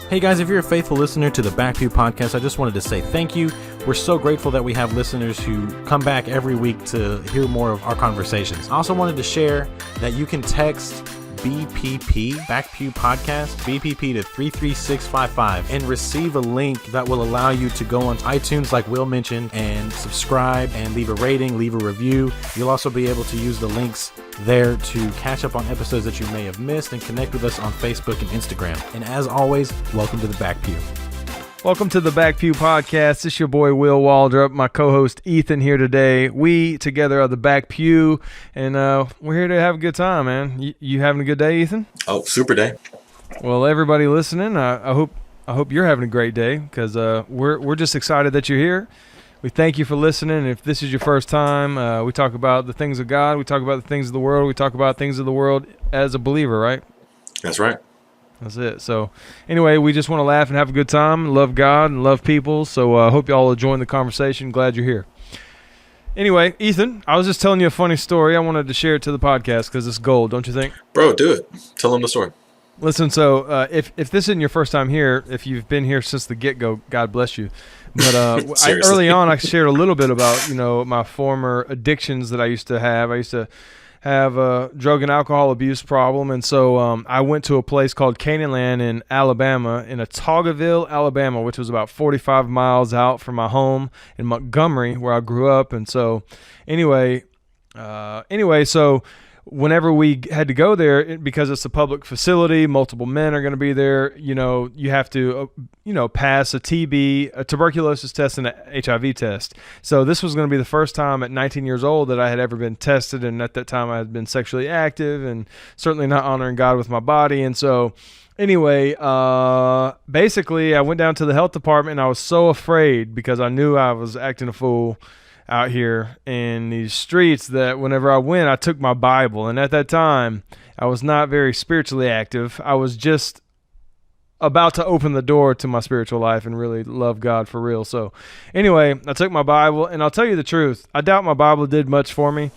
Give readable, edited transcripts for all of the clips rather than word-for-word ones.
Hey guys, if you're a faithful listener to the Back Pew Podcast, I just wanted to say thank you. We're so grateful that we have listeners who come back every week to hear more of our conversations. I also wanted to share that you can text BPP, Back Pew Podcast, BPP to 33655 and receive a link that will allow you to go on iTunes, like Will mentioned, and subscribe and leave a rating, leave a review. You'll also be able to use the links there to catch up on episodes that you may have missed and connect with us on Facebook and Instagram. And as always, welcome to the Back Pew. Welcome to the Back Pew Podcast. This is your boy Will Waldrop, my co-host Ethan here today. We together are the Back Pew, and we're here to have a good time, man. You having a good day, Ethan? Oh, super day. Well, everybody listening, I hope you're having a great day, because we're just excited that you're here. We thank you for listening. If this is your first time, we talk about the things of God. We talk about the things of the world. We talk about things of the world as a believer, right? That's right. That's it. So anyway, we just want to laugh and have a good time, love God and love people. So I hope you all are enjoying the conversation. Glad you're here. Anyway, Ethan, I was just telling you a funny story. I wanted to share it to the podcast because it's gold, don't you think? Bro, do it. Tell them the story. Listen, so if this isn't your first time here, if you've been here since the get-go, God bless you. But early on, I shared a little bit about, my former addictions that I used to have. I used to have a drug and alcohol abuse problem, and so I went to a place called Canaanland in Alabama, in Otaugaville, Alabama, which was about 45 miles out from my home in Montgomery, where I grew up. And so anyway, so whenever we had to go there, because it's a public facility, multiple men are going to be there, you have to, pass a TB, a tuberculosis test, and a HIV test. So this was going to be the first time at 19 years old that I had ever been tested. And at that time I had been sexually active and certainly not honoring God with my body. And so anyway, basically I went down to the health department, and I was so afraid because I knew I was acting a fool out here in these streets that whenever I went, I took my Bible. And at that time, I was not very spiritually active. I was just about to open the door to my spiritual life and really love God for real. So anyway, I took my Bible, and I'll tell you the truth, I doubt my Bible did much for me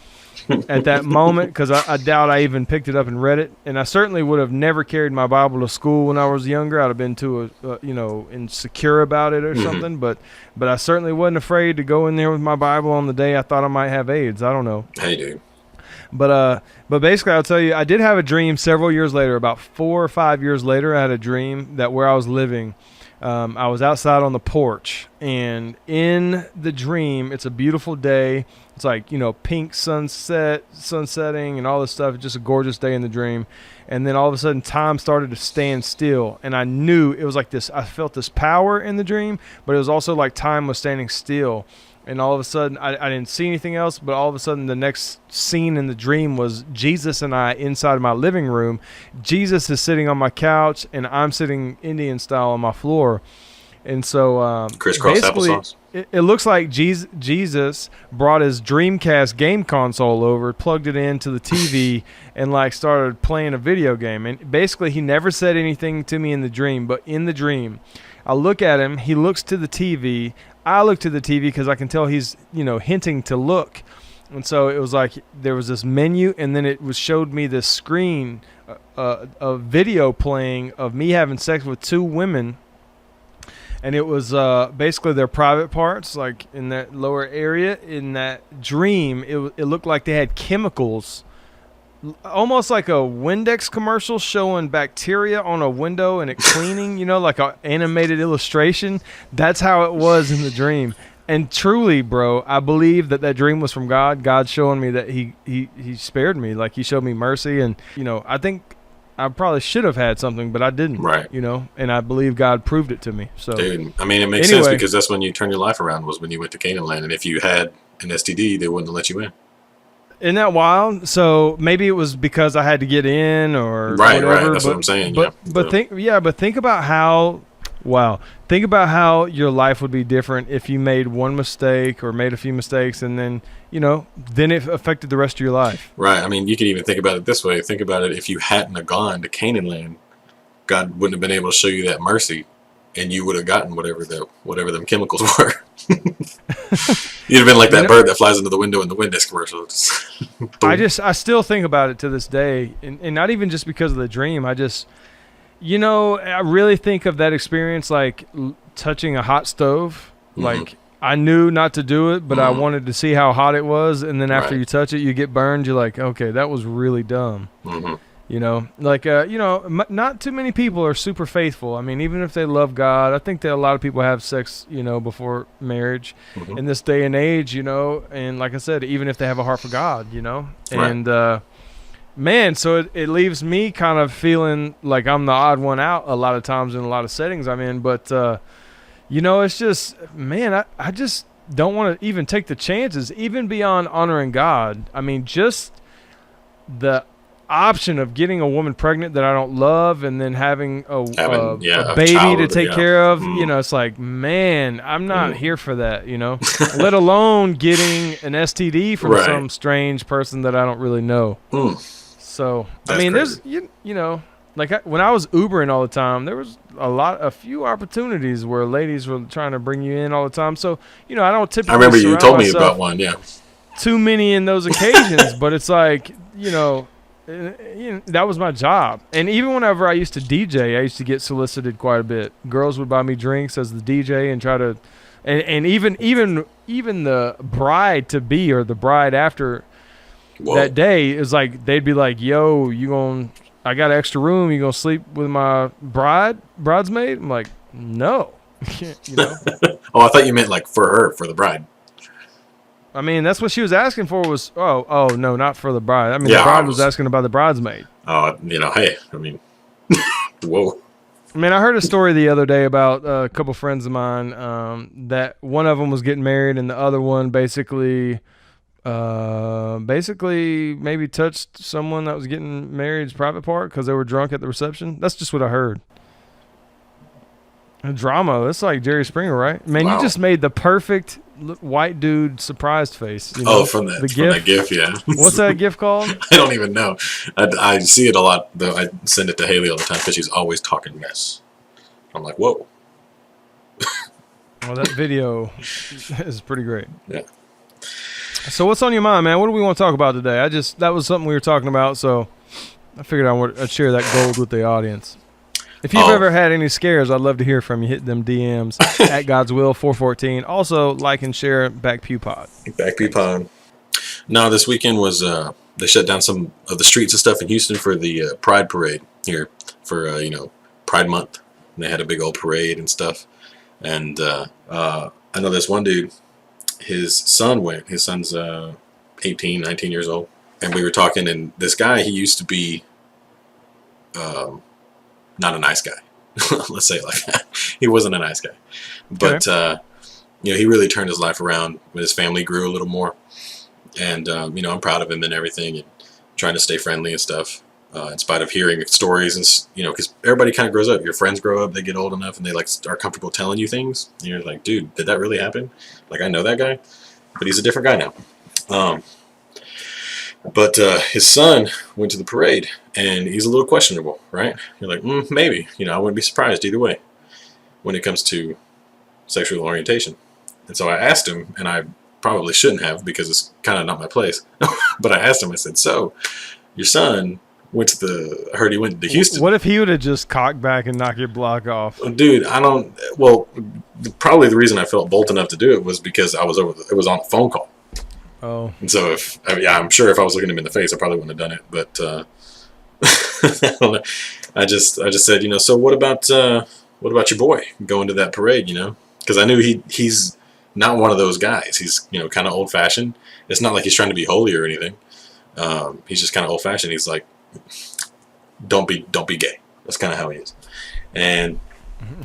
at that moment, because I doubt I even picked it up and read it. And I certainly would have never carried my Bible to school when I was younger. I'd have been too, insecure about it or something. But I certainly wasn't afraid to go in there with my Bible on the day I thought I might have AIDS. I don't know. Hey, dude. But basically, I'll tell you, I did have a dream several years later. About 4 or 5 years later, I had a dream that where I was living, I was outside on the porch, and in the dream, it's a beautiful day. It's like, pink sunsetting and all this stuff. It's just a gorgeous day in the dream. And then all of a sudden time started to stand still. And I knew it was like this. I felt this power in the dream, but it was also like time was standing still. And all of a sudden I didn't see anything else, but all of a sudden the next scene in the dream was Jesus and I inside of my living room. Jesus is sitting on my couch, and I'm sitting Indian style on my floor. And so crisscross applesauce. It looks like Jesus brought his Dreamcast game console over, plugged it into the TV, and started playing a video game. And basically, he never said anything to me in the dream, but in the dream, I look at him. He looks to the TV. I look to the TV because I can tell he's hinting to look. And so it was like there was this menu, and then it showed me this screen, a video playing of me having sex with 2 women. And it was basically their private parts, like in that lower area. In that dream, it looked like they had chemicals, almost like a Windex commercial showing bacteria on a window and it cleaning, like an animated illustration. That's how it was in the dream. And truly, bro, I believe that dream was from God. God showing me that he spared me, like he showed me mercy. And, I think I probably should have had something, but I didn't. Right. And I believe God proved it to me. So, dude, I mean, it makes sense because that's when you turn your life around, was when you went to Canaan land. And if you had an STD, they wouldn't have let you in. Isn't that wild? So maybe it was because I had to get in or right, whatever. Right. That's what I'm saying. Think about how. Wow. Think about how your life would be different if you made one mistake or made a few mistakes, and then, then it affected the rest of your life. Right. I mean, you could even think about it this way. Think about it. If you hadn't have gone to Canaan land, God wouldn't have been able to show you that mercy, and you would have gotten whatever them chemicals were. You'd have been like that bird that flies into the window in the Windex commercial. I still think about it to this day, and not even just because of the dream. You know, I really think of that experience like touching a hot stove. Mm-hmm. Like, I knew not to do it, but I wanted to see how hot it was. And then after you touch it, you get burned. You're like, okay, that was really dumb. Mm-hmm. You know, like, not too many people are super faithful. I mean, even if they love God, I think that a lot of people have sex, before marriage in this day and age, and like I said, even if they have a heart for God, and, man, so it leaves me kind of feeling like I'm the odd one out a lot of times in a lot of settings I'm in. But, it's just, man, I just don't want to even take the chances, even beyond honoring God. I mean, just the option of getting a woman pregnant that I don't love and then having a baby to take care of, it's like, man, I'm not here for that, let alone getting an STD from some strange person that I don't really know. So, that's I mean, crazy. There's, like when I was Ubering all the time, there was a few opportunities where ladies were trying to bring you in all the time. So, I don't typically. I remember you told me about one, yeah. Too many in those occasions, but it's like, that was my job. And even whenever I used to DJ, I used to get solicited quite a bit. Girls would buy me drinks as the DJ and try to, and even the bride to be or the bride after that day is like, they'd be like, yo, I got an extra room. You gonna sleep with my bridesmaid? I'm like, no. Oh, I thought you meant like for the bride. I mean, that's what she was asking for was, no, not for the bride. I mean, the bride was asking about the bridesmaid. Oh, hey, I mean, whoa. I mean, I heard a story the other day about a couple friends of mine that one of them was getting married and the other one basically maybe touched someone that was getting married's private part because they were drunk at the reception. That's just what I heard. A drama. That's like Jerry Springer, right? Man, wow. You just made the perfect white dude surprised face. From that GIF, yeah. What's that GIF called? I don't even know. I see it a lot, though. I send it to Haley all the time because she's always talking mess. I'm like, whoa. Well, that video is pretty great. Yeah. So what's on your mind, man? What do we want to talk about today? That was something we were talking about, so I figured I'd share that gold with the audience. If you've ever had any scares, I'd love to hear from you. Hit them DMs at God's Will 414. Also, like and share Back Pew Pod. Back Pew Pod. No, this weekend was they shut down some of the streets and stuff in Houston for the Pride Parade here for Pride Month. And they had a big old parade and stuff. And I know this one dude. His son went. His son's 18, 19 years old. And we were talking, and this guy, he used to be not a nice guy. Let's say it like that. He wasn't a nice guy. But, he really turned his life around when his family grew a little more. And, I'm proud of him and everything and trying to stay friendly and stuff. In spite of hearing stories and, because everybody kind of grows up. Your friends grow up, they get old enough, and they are comfortable telling you things. And you're like, dude, did that really happen? Like, I know that guy, but he's a different guy now. But his son went to the parade, and he's a little questionable, right? You're like, maybe. I wouldn't be surprised either way when it comes to sexual orientation. And so I asked him, and I probably shouldn't have because it's kind of not my place. But I asked him, I said, so your son I heard he went to Houston. What if he would have just cocked back and knocked your block off? Dude, probably the reason I felt bold enough to do it was because it was on a phone call. Oh. And so I'm sure if I was looking him in the face, I probably wouldn't have done it. But I don't know. I just said, so what about your boy going to that parade? Because I knew he's not one of those guys. He's kind of old fashioned. It's not like he's trying to be holy or anything. He's just kind of old fashioned. He's like, don't be gay. That's kind of how he is. And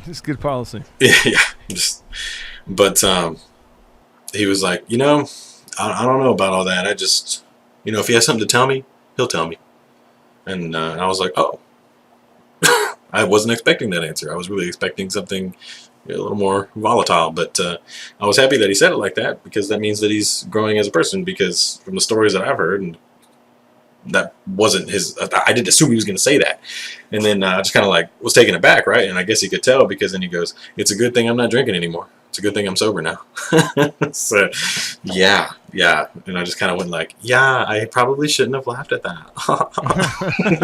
it's good policy. Yeah. But he was like, I don't know about all that. I just, if he has something to tell me, he'll tell me. And I was like, oh. I wasn't expecting that answer. I was really expecting something a little more volatile. But I was happy that he said it like that because that means that he's growing as a person. Because from the stories that I've heard, and that wasn't his. I didn't assume he was going to say that. And then I just kind of was taken aback, right? And I guess he could tell because then he goes, "It's a good thing I'm not drinking anymore." It's a good thing I'm sober now. So, yeah. And I just kind of went like, yeah, I probably shouldn't have laughed at that.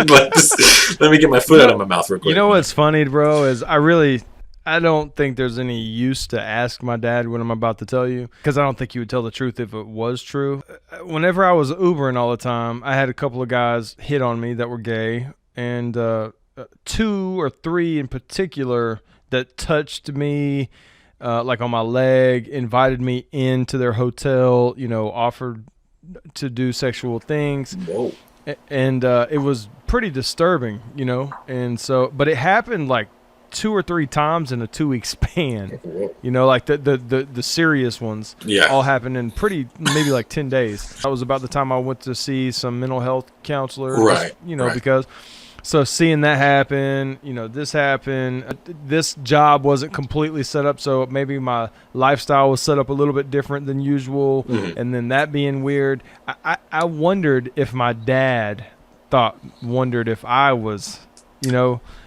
But just, let me get my foot out of my mouth real quick. You know what's funny, bro, is I don't think there's any use to ask my dad what I'm about to tell you, because I don't think he would tell the truth if it was true. Whenever I was Ubering all the time, I had a couple of guys hit on me that were gay, and 2 or 3 in particular that touched me, like on my leg, invited me into their hotel, offered to do sexual things. Whoa. And it was pretty disturbing, and so, but it happened like 2 or 3 times in a 2-week span, like the serious ones all happened in maybe like 10 days. That was about the time I went to see some mental health counselor, right? Because so seeing that happen, this happened, this job wasn't completely set up, so maybe my lifestyle was set up a little bit different than usual, and then that being weird, I wondered if my dad wondered if I was,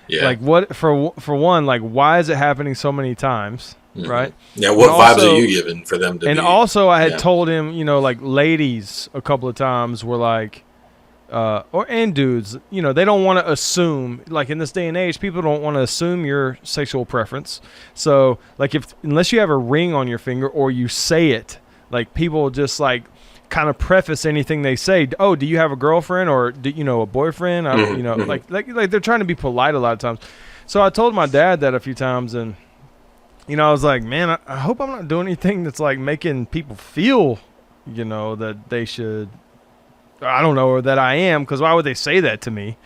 like what for one, like why is it happening so many times, right? Yeah, what vibes are you giving for them to? And also, I had told him, like ladies a couple of times were like, and dudes, they don't want to assume, like in this day and age, people don't want to assume your sexual preference. So like unless you have a ring on your finger or you say it, like people just like kind of preface anything they say. Oh, do you have a girlfriend or a boyfriend? Like they're trying to be polite a lot of times. So I told my dad that a few times, and I was like, man, I hope I'm not doing anything that's like making people feel, that they should, I don't know, or that I am, because why would they say that to me?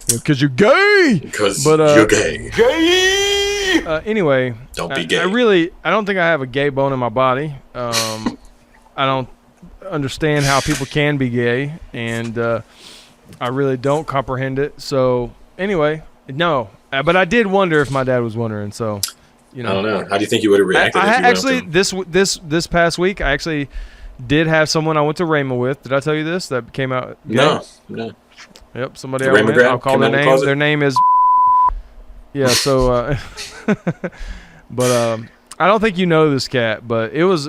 Because you're gay. Because you're gay. Gay. Anyway, don't be gay. I don't think I have a gay bone in my body. I don't understand how people can be gay, and I really don't comprehend it. So anyway, no, but I did wonder if my dad was wondering. So I don't know. How do you think you would have reacted? This past week, I actually did have someone I went to Rhema with. Did I tell you this? That came out gay? No. Yep, somebody I went. I'll call their name. Their name is. Yeah. So, but I don't think you know this cat, but it was.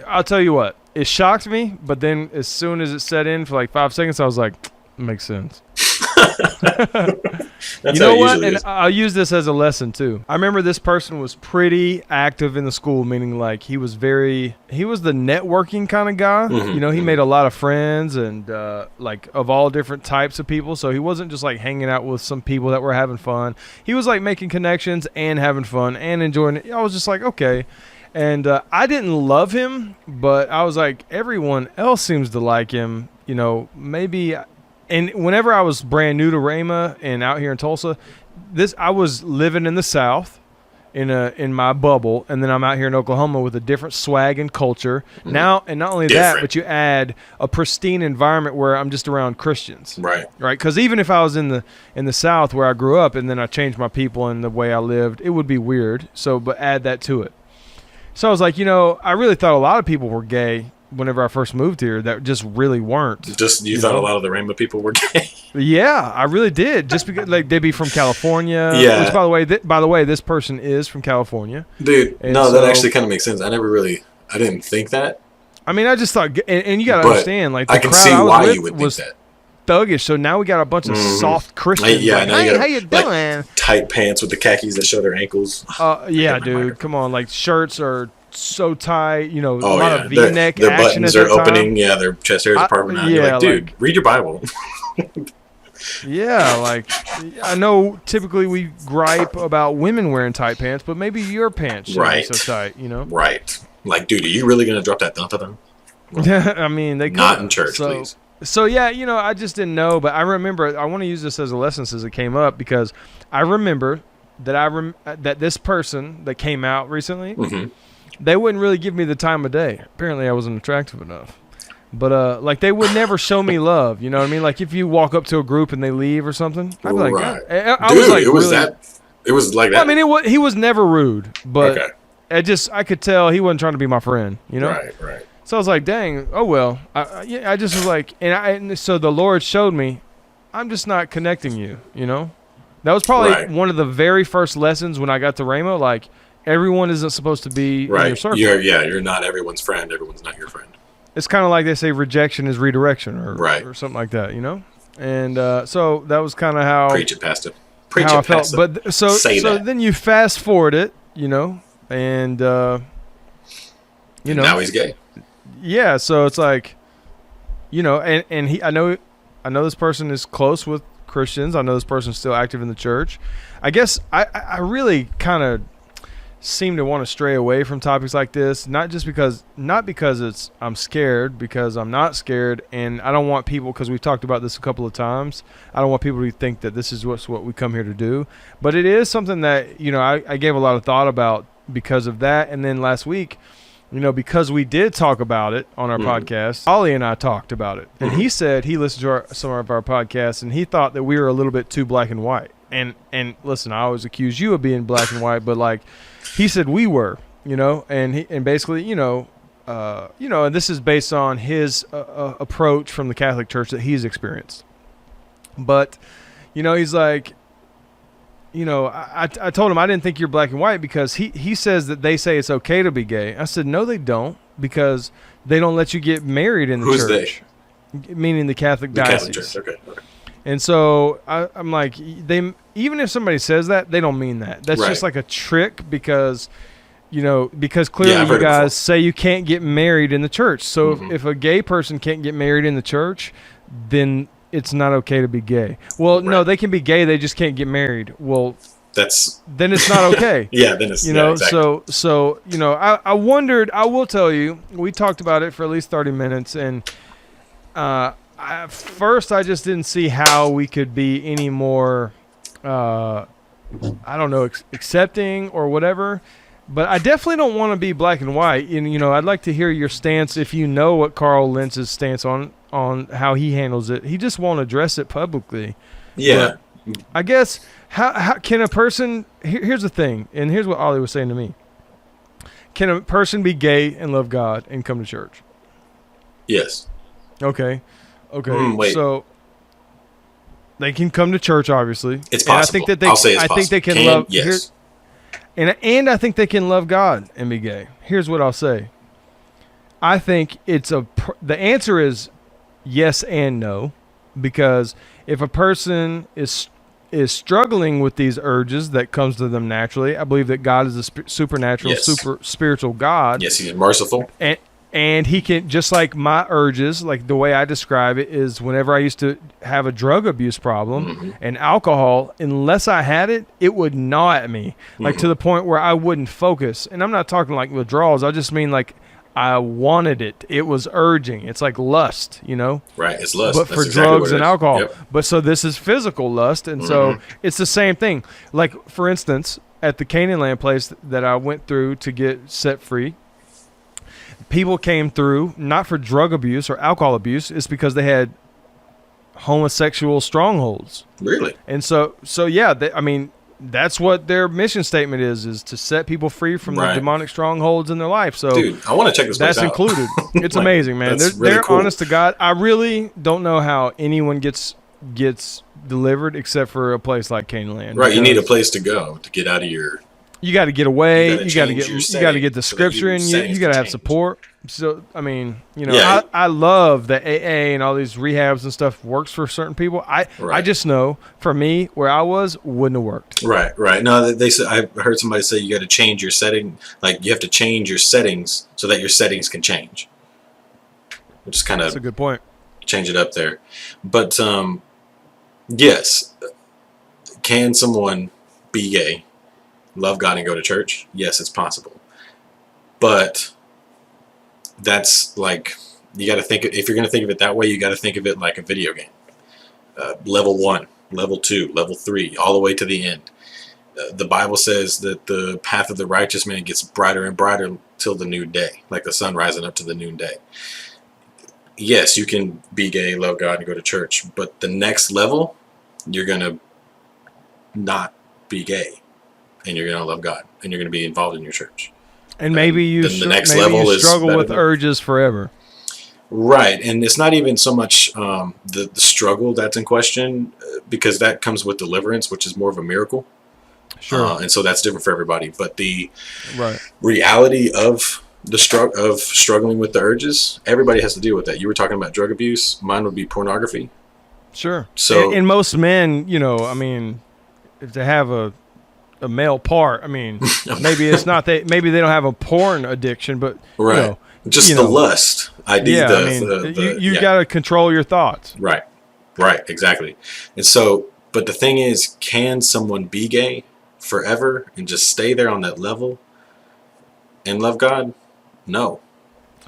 I'll tell you what. It shocked me, but then as soon as it set in for like 5 seconds, I was like, makes sense. You know what? And I'll use this as a lesson too. I remember this person was pretty active in the school, meaning like he was the networking kind of guy. He made a lot of friends and like of all different types of people. So he wasn't just like hanging out with some people that were having fun. He was like making connections and having fun and enjoying it. I was just like, okay. And I didn't love him, but I was like, everyone else seems to like him, maybe. And whenever I was brand new to Rhema and out here in Tulsa, I was living in the South in my bubble, and then I'm out here in Oklahoma with a different swag and culture. Now, and not only that, but you add a pristine environment where I'm just around Christians. Right. Because even if I was in the South where I grew up and then I changed my people and the way I lived, it would be weird. So, but add that to it. So I was like, I really thought a lot of people were gay whenever I first moved here that just really weren't. Just you thought a lot of the Rainbow people were gay? Yeah, I really did. Just because like they'd be from California. Yeah. Which by the way, this person is from California. Dude, and that actually kind of makes sense. I didn't think that. I mean, I just thought, and you got to understand, like the I can see why you would think that. Thuggish, so now we got a bunch of soft Christians. Yeah, like, hey, how you doing? Like, tight pants with the khakis that show their ankles. Yeah, dude, come on, like shirts are so tight, a lot of V-neck their action buttons at are that opening. time. Yeah, their chest hairs are popping out. You're like, dude, read your Bible. Yeah, like I know typically we gripe about women wearing tight pants, but maybe your pants shouldn't be so tight, Right. Like, dude, are you really gonna drop that dun-dun-dun? Well, I mean, they not in church, please. So yeah, I just didn't know, but I remember. I want to use this as a lesson since it came up because I remember that that this person that came out recently, they wouldn't really give me the time of day. Apparently, I wasn't attractive enough. But like they would never show me love. You know what I mean? Like if you walk up to a group and they leave or something, I'd be like, I dude, was like, it was like that. I mean, he was never rude, but I could tell he wasn't trying to be my friend. Right. So I was like, dang, oh well. I just was like, and so the Lord showed me, I'm just not connecting you. That was probably one of the very first lessons when I got to Rhema. Like, everyone isn't supposed to be in your Right. circle. You're not everyone's friend. Everyone's not your friend. It's kind of like they say rejection is redirection, Right. or something like that, you know. And so that was kind of how Preach it, Pastor. Preach how I it, felt. Pastor. But so Say that. then you fast forward it, you know, and you know, Now he's gay. yeah. So it's like, you know, and I know this person is close with Christians. I know this person's still active in the church. I guess I really kind of seem to want to stray away from topics like this, not because it's I'm scared, because I'm not scared, and I don't want people, because we've talked about this a couple of times, I don't want people to think that this is what we come here to do. But it is something that, you know, I gave a lot of thought about because of that. And then last week, you know, because we did talk about it on our podcast, Ollie and I talked about it, and he said he listened to some of our podcasts, and he thought that we were a little bit too black and white. And listen, I always accuse you of being black and white, but like he said we were, you know, and basically, you know, and this is based on his approach from the Catholic Church that he's experienced. But, you know, he's like, you know, I told him I didn't think you're black and white, because he says that they say it's okay to be gay. I said, no, they don't, because they don't let you get married in the church. They? Meaning the Catholic diocese. Catholic Church. Okay. And so I'm like, even if somebody says that, they don't mean that. That's just like a trick, because, you know, because clearly you guys say you can't get married in the church. So if a gay person can't get married in the church, then it's not okay to be gay. Well, no, they can be gay, they just can't get married. Well, then it's not okay. Then it's, you know, exactly. so you know, I wondered, I will tell you, we talked about it for at least 30 minutes, and at first I just didn't see how we could be any more I don't know, accepting or whatever. But I definitely don't want to be black and white. And, you know, I'd like to hear your stance, if you know what Carl Lentz's stance on how he handles it. He just won't address it publicly. Yeah. But I guess, how can a person, here's the thing, and here's what Ollie was saying to me. Can a person be gay and love God and come to church? Yes. Okay. Wait. So they can come to church, obviously. It's possible. And I think that I'll say it's possible. think they can love. Yes. And I think they can love God and be gay. Here's what I'll say. I think the answer is yes and no, because if a person is struggling with these urges that comes to them naturally, I believe that God is a supernatural, super spiritual God. Yes, he's merciful. And he can, just like my urges, like the way I describe it is, whenever I used to have a drug abuse problem and alcohol, unless I had it, it would gnaw at me, like to the point where I wouldn't focus. And I'm not talking like withdrawals. I just mean like I wanted it. It was urging. It's like lust, you know? Right, it's lust. But That's for exactly drugs and alcohol. Yep. But so this is physical lust. And so it's the same thing. Like, for instance, at the Canaan Land place that I went through to get set free, people came through not for drug abuse or alcohol abuse. It's because they had homosexual strongholds. Really? And so yeah, I mean, that's what their mission statement is to set people free from the demonic strongholds in their life. So, dude, I want to check this place out. That's included. It's like, amazing, man. They're cool. Honest to God, I really don't know how anyone gets delivered except for a place like Canaan Land. Right, you need a place to go to get out of your. You got to get away. You got to get the scripture in you. You got to have support. So, I mean, you know, I love that AA and all these rehabs and stuff works for certain people. I just know for me, where I was, wouldn't have worked. Right. No, they said, I heard somebody say you got to change your setting. Like, you have to change your settings so that your settings can change. Which is kind of. That's a good point. Change it up there. But, yes. Can someone be gay, love God, and go to church? Yes, it's possible. But that's like, you got to think, if you're going to think of it that way, you got to think of it like a video game. Level 1, level 2, level 3, all the way to the end. The Bible says that the path of the righteous man gets brighter and brighter till the noonday, like the sun rising up to the noonday. Yes, you can be gay, love God, and go to church, but the next level, you're going to not be gay, and you're going to love God, and you're going to be involved in your church. And maybe you struggle with urges forever. Right, and it's not even so much the struggle that's in question, because that comes with deliverance, which is more of a miracle. Sure. And so that's different for everybody. But the Right. reality of struggling with the urges, everybody has to deal with that. You were talking about drug abuse. Mine would be pornography. Sure. So and most men, I mean, if they have a male part, I mean, maybe it's not maybe they don't have a porn addiction, but right, just the lust. You got to control your thoughts. Right, exactly. And so, but the thing is, can someone be gay forever and just stay there on that level and love God? No.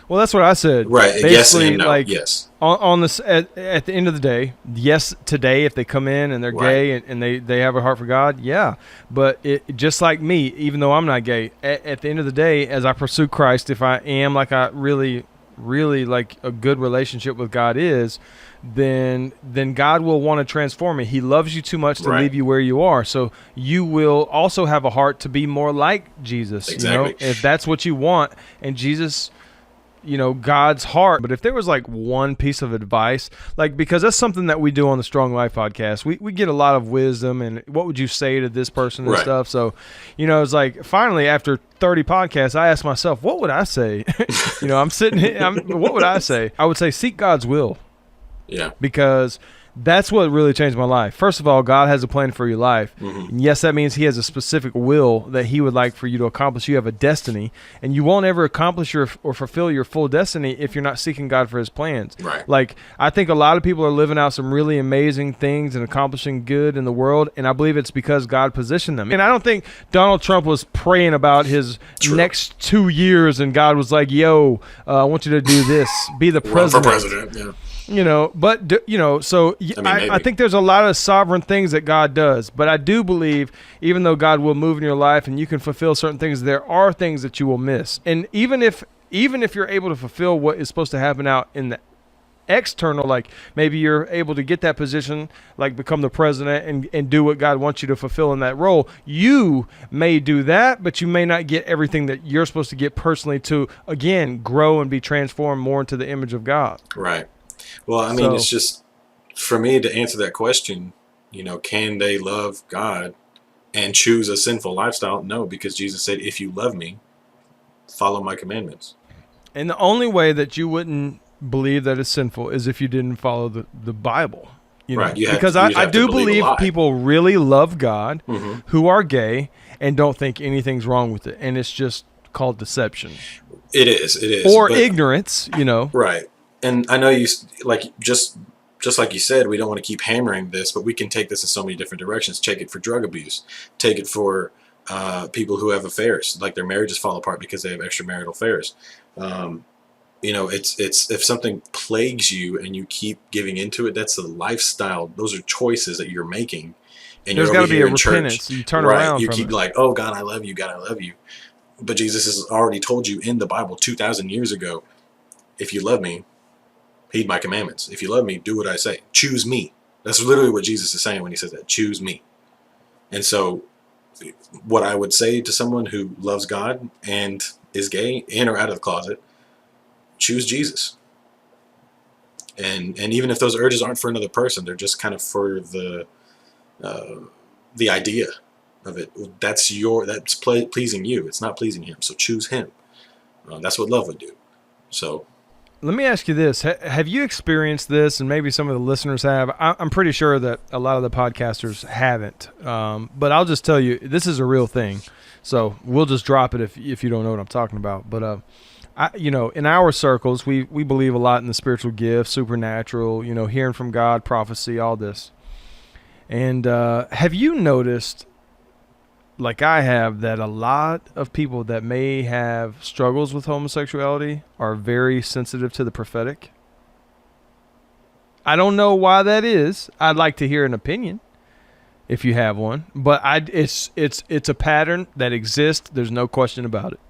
Well, that's what I said. Right. Basically, yes and no. Like, yes. On this, at the end of the day, yes, today, if they come in and they're gay and they have a heart for God, yeah. But just like me, even though I'm not gay, at the end of the day, as I pursue Christ, if I am like I really, really like a good relationship with God is, then God will want to transform me. He loves you too much to leave you where you are. So you will also have a heart to be more like Jesus. Exactly. If that's what you want, and Jesus, God's heart. But if there was like one piece of advice, like, because that's something that we do on the Strong Life podcast, we get a lot of wisdom and what would you say to this person and stuff. So, it's like finally after 30 podcasts, I asked myself, what would I say? I'm sitting here, what would I say? I would say seek God's will. Yeah. Because that's what really changed my life. First of all, God has a plan for your life. Mm-hmm. And yes, that means he has a specific will that he would like for you to accomplish. You have a destiny, and you won't ever accomplish or fulfill your full destiny if you're not seeking God for his plans. Right. Like, I think a lot of people are living out some really amazing things and accomplishing good in the world, and I believe it's because God positioned them. And I don't think Donald Trump was praying about his next 2 years, and God was like, yo, I want you to do this, be the president. Run for president, yeah. So I think there's a lot of sovereign things that God does, but I do believe even though God will move in your life and you can fulfill certain things, there are things that you will miss. And even if you're able to fulfill what is supposed to happen out in the external, like maybe you're able to get that position, like become the president and do what God wants you to fulfill in that role, you may do that, but you may not get everything that you're supposed to get personally to, again, grow and be transformed more into the image of God. Right. Well, I mean, it's just, for me to answer that question, can they love God and choose a sinful lifestyle? No, because Jesus said, if you love me, follow my commandments. And the only way that you wouldn't believe that it's sinful is if you didn't follow the Bible. Right. Because I do believe people really love God who are gay and don't think anything's wrong with it. And it's just called deception. It is. Or ignorance, Right. And I know you, like, just like you said, we don't want to keep hammering this, but we can take this in so many different directions. Take it for drug abuse. Take it for people who have affairs, like their marriages fall apart because they have extramarital affairs. It's if something plagues you and you keep giving into it, that's a lifestyle. Those are choices that you're making. And there's got to be a repentance. Church, you turn around. You keep like, oh, God, I love you. God, I love you. But Jesus has already told you in the Bible 2,000 years ago, if you love me, heed my commandments. If you love me, do what I say. Choose me. That's literally what Jesus is saying when he says that. Choose me. And so what I would say to someone who loves God and is gay, in or out of the closet, choose Jesus. And even if those urges aren't for another person, they're just kind of for the idea of it. That's pleasing you. It's not pleasing him. So choose him. That's what love would do. So let me ask you this. Have you experienced this, and maybe some of the listeners have? I'm pretty sure that a lot of the podcasters haven't. But I'll just tell you, this is a real thing. So we'll just drop it if you don't know what I'm talking about. But, in our circles, we believe a lot in the spiritual gifts, supernatural, hearing from God, prophecy, all this. And have you noticed, like I have, that a lot of people that may have struggles with homosexuality are very sensitive to the prophetic? I don't know why that is. I'd like to hear an opinion if you have one, but it's a pattern that exists. There's no question about it.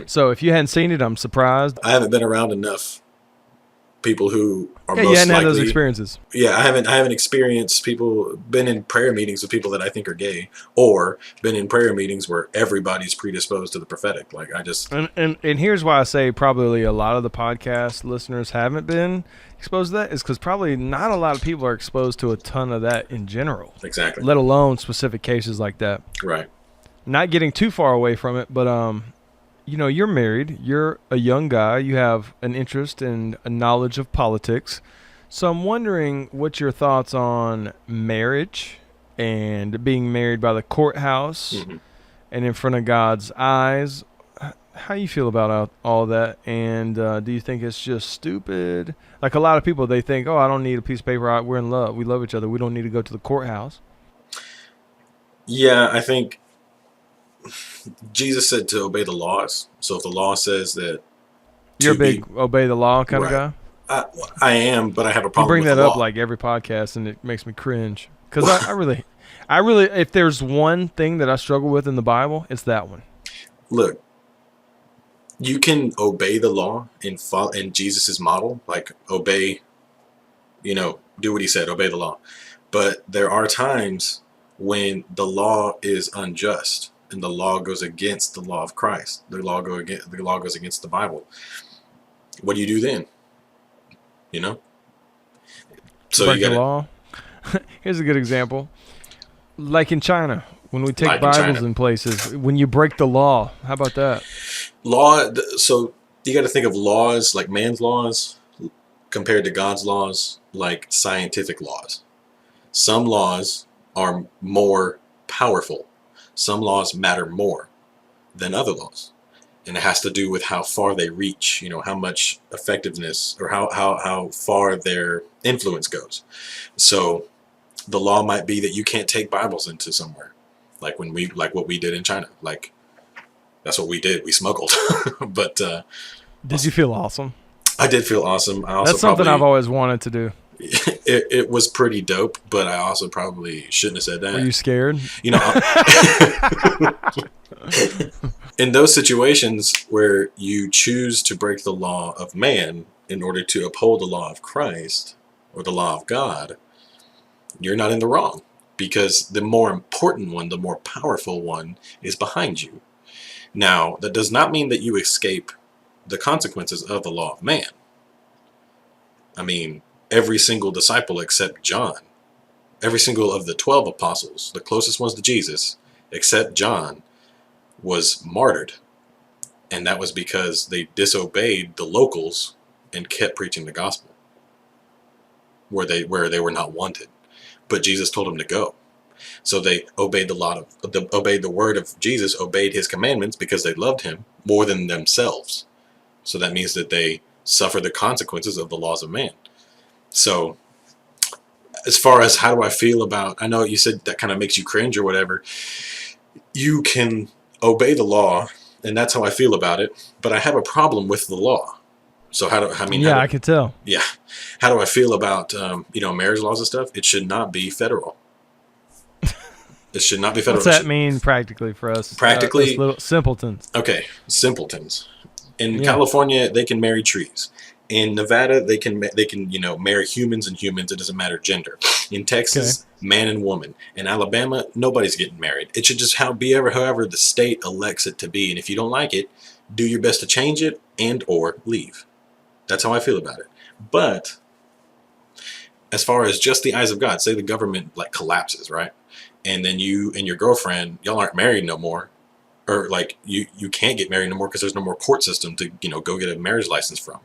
So if you hadn't seen it, I'm surprised. I haven't been around enough people who are Yeah, most you hadn't had those likely. experiences. Yeah, I haven't experienced been in prayer meetings with people that I think are gay, or been in prayer meetings where everybody's predisposed to the prophetic. Like I just, And here's why I say probably a lot of the podcast listeners haven't been exposed to that is because probably not a lot of people are exposed to a ton of that in general. exactly. Let alone specific cases like that. Right. Not getting too far away from it, but you're married, you're a young guy, you have an interest and a knowledge of politics. So I'm wondering what your thoughts on marriage and being married by the courthouse and in front of God's eyes. How you feel about all that, and do you think it's just stupid? Like a lot of people, they think, oh, I don't need a piece of paper. We're in love. We love each other. We don't need to go to the courthouse. Yeah, I think Jesus said to obey the laws. So if the law says that You're a big obey the law kind of guy? I am, but I have a You problem bring with that the up law. like every podcast, and it makes me cringe. Because I really, if there's one thing that I struggle with in the Bible, it's that one. Look, you can obey the law and follow in Jesus's model, like obey, do what he said, obey the law. But there are times when the law is unjust and the law goes against the law of Christ. The law goes against the Bible. What do you do then? So Break you the got law. Here's a good example. Like in China, when we take Like in Bibles China. in places, when you break the law, how about that? law. So you got to think of laws like man's laws compared to God's laws, like scientific laws. Some laws are more powerful. Some laws matter more than other laws. And it has to do with how far they reach, how much effectiveness or how far their influence goes. So the law might be that you can't take Bibles into somewhere. Like what we did in China. Like that's what we did. We smuggled. But Did you feel awesome? I did feel awesome. I also That's something I've always wanted to do. it was pretty dope, but I also probably shouldn't have said that. Were you scared? In those situations where you choose to break the law of man in order to uphold the law of Christ or the law of God, you're not in the wrong, because the more important one, the more powerful one is behind you. Now, that does not mean that you escape the consequences of the law of man. I mean, every single disciple except John, every single of the 12 apostles, the closest ones to Jesus, except John, was martyred. And that was because they disobeyed the locals and kept preaching the gospel where they were not wanted. But Jesus told them to go. So they obeyed obeyed the word of Jesus, obeyed his commandments because they loved him more than themselves. So that means that they suffer the consequences of the laws of man. So as far as how do I feel about, I know you said that kind of makes you cringe or whatever. You can obey the law, and that's how I feel about it. But I have a problem with the law. So I could tell. Yeah. How do I feel about, marriage laws and stuff? It should not be federal. It should not be federal. What's that mean practically for us? Practically, us little simpletons. Okay, simpletons. In California, they can marry trees. In Nevada, they can marry humans and humans. It doesn't matter gender. In Texas, man and woman. In Alabama, nobody's getting married. It should just however the state elects it to be. And if you don't like it, do your best to change it and or leave. That's how I feel about it. But as far as just the eyes of God, say the government collapses, right? And then you and your girlfriend, y'all aren't married no more. Or you can't get married no more because there's no more court system to, go get a marriage license from.